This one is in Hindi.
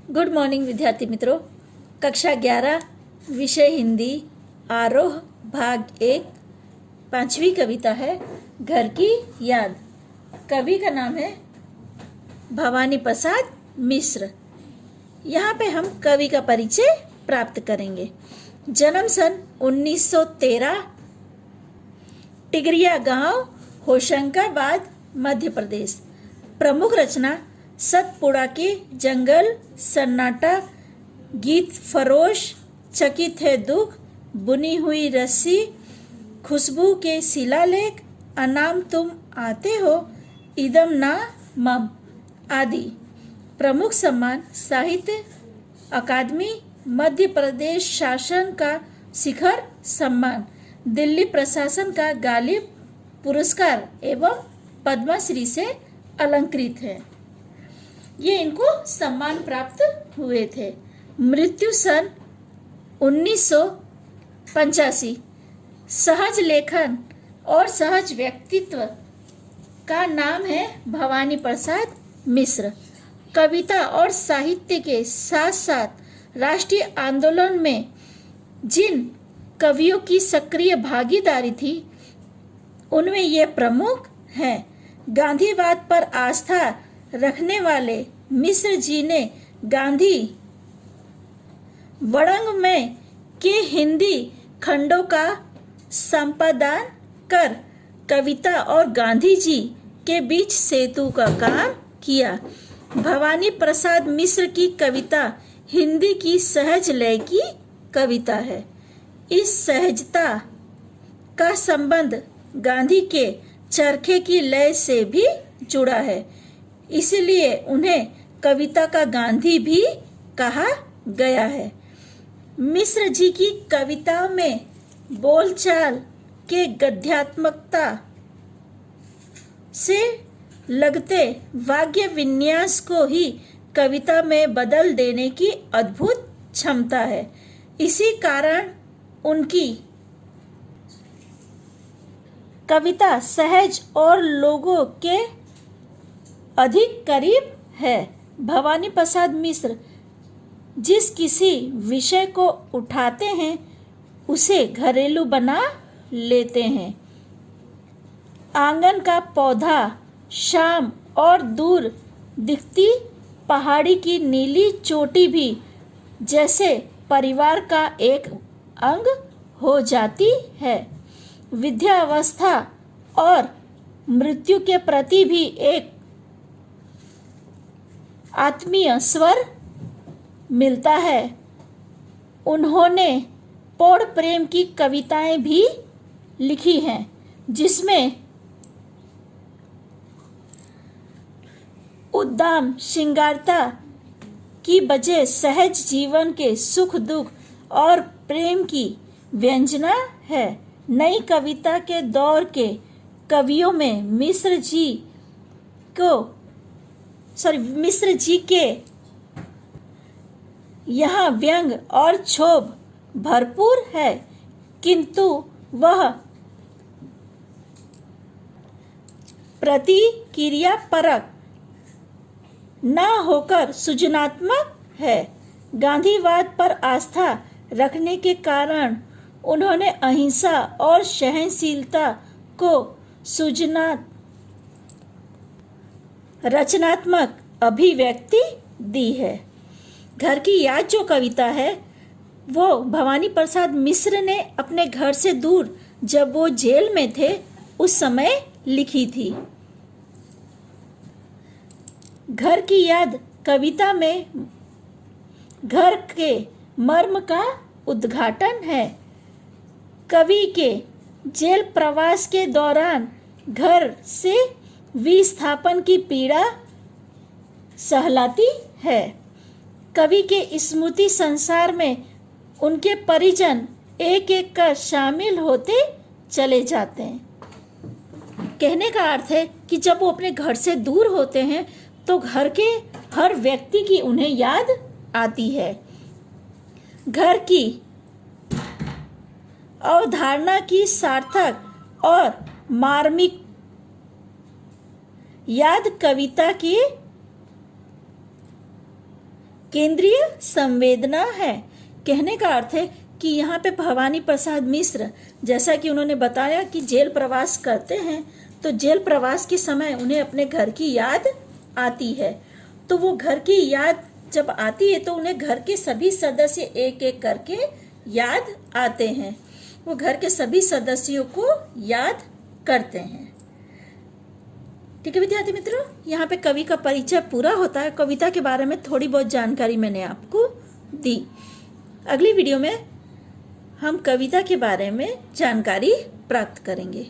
गुड मॉर्निंग विद्यार्थी मित्रों। कक्षा 11 विषय हिंदी आरोह भाग 1 पांचवी कविता है घर की याद। कवि का नाम है भवानी प्रसाद मिश्र। यहाँ पे हम कवि का परिचय प्राप्त करेंगे। जन्म सन 1913, टिगरिया गांव, होशंगाबाद, मध्य प्रदेश। प्रमुख रचना सतपुड़ा के जंगल, सन्नाटा, गीत फरोश, चकित है दुख, बुनी हुई रस्सी, खुशबू के शिलालेख, अनाम तुम आते हो, इदम ना मम आदि। प्रमुख सम्मान साहित्य अकादमी, मध्य प्रदेश शासन का शिखर सम्मान, दिल्ली प्रशासन का गालिब पुरस्कार एवं पद्मश्री से अलंकृत है। ये इनको सम्मान प्राप्त हुए थे। मृत्यु सन 1985। सहज लेखन और सहज व्यक्तित्व का नाम है भवानी प्रसाद मिश्र। कविता और साहित्य के साथ साथ राष्ट्रीय आंदोलन में जिन कवियों की सक्रिय भागीदारी थी उनमें ये प्रमुख हैं। गांधीवाद पर आस्था रखने वाले मिश्र जी ने गांधी वड़ंग में के हिंदी खंडों का संपादन कर कविता और गांधी जी के बीच सेतु का काम किया। भवानी प्रसाद मिश्र की कविता हिंदी की सहज लय की कविता है। इस सहजता का संबंध गांधी के चरखे की लय से भी जुड़ा है, इसलिए उन्हें कविता का गांधी भी कहा गया है। मिश्र जी की कविता में बोलचाल के गद्यात्मकता से लगते वाक्य विन्यास को ही कविता में बदल देने की अद्भुत क्षमता है। इसी कारण उनकी कविता सहज और लोगों के अधिक करीब है। भवानी प्रसाद मिश्र जिस किसी विषय को उठाते हैं उसे घरेलू बना लेते हैं। आंगन का पौधा, शाम और दूर दिखती पहाड़ी की नीली चोटी भी जैसे परिवार का एक अंग हो जाती है। विद्यावस्था और मृत्यु के प्रति भी एक आत्मीय स्वर मिलता है। उन्होंने पौड़ प्रेम की कविताएं भी लिखी हैं, जिसमें उद्दाम श्रृंगारता की बजाय सहज जीवन के सुख दुख और प्रेम की व्यंजना है। नई कविता के दौर के कवियों में मिश्र जी के यहाँ व्यंग और क्षोभ भरपूर है, किंतु वह प्रतिक्रियापरक न होकर सृजनात्मक है। गांधीवाद पर आस्था रखने के कारण उन्होंने अहिंसा और सहनशीलता को रचनात्मक अभिव्यक्ति दी है। घर की याद जो कविता है वो भवानी प्रसाद मिश्र ने अपने घर से दूर जब वो जेल में थे उस समय लिखी थी। घर की याद कविता में घर के मर्म का उद्घाटन है। कवि के जेल प्रवास के दौरान घर से विस्थापन की पीड़ा सहलाती है। कवि के स्मृति संसार में उनके परिजन एक एक कर शामिल होते चले जाते हैं। कहने का अर्थ है कि जब वो अपने घर से दूर होते हैं तो घर के हर व्यक्ति की उन्हें याद आती है। घर की अवधारणा की सार्थक और मार्मिक याद कविता की केंद्रीय संवेदना है। कहने का अर्थ है कि यहाँ पे भवानी प्रसाद मिश्र, जैसा कि उन्होंने बताया कि जेल प्रवास करते हैं, तो जेल प्रवास के समय उन्हें अपने घर की याद आती है। तो वो घर की याद जब आती है तो उन्हें घर के सभी सदस्य एक एक करके याद आते हैं। वो घर के सभी सदस्यों को याद करते हैं। ठीक है विद्यार्थी मित्रों, यहाँ पे कवि का परिचय पूरा होता है। कविता के बारे में थोड़ी बहुत जानकारी मैंने आपको दी। अगली वीडियो में हम कविता के बारे में जानकारी प्राप्त करेंगे।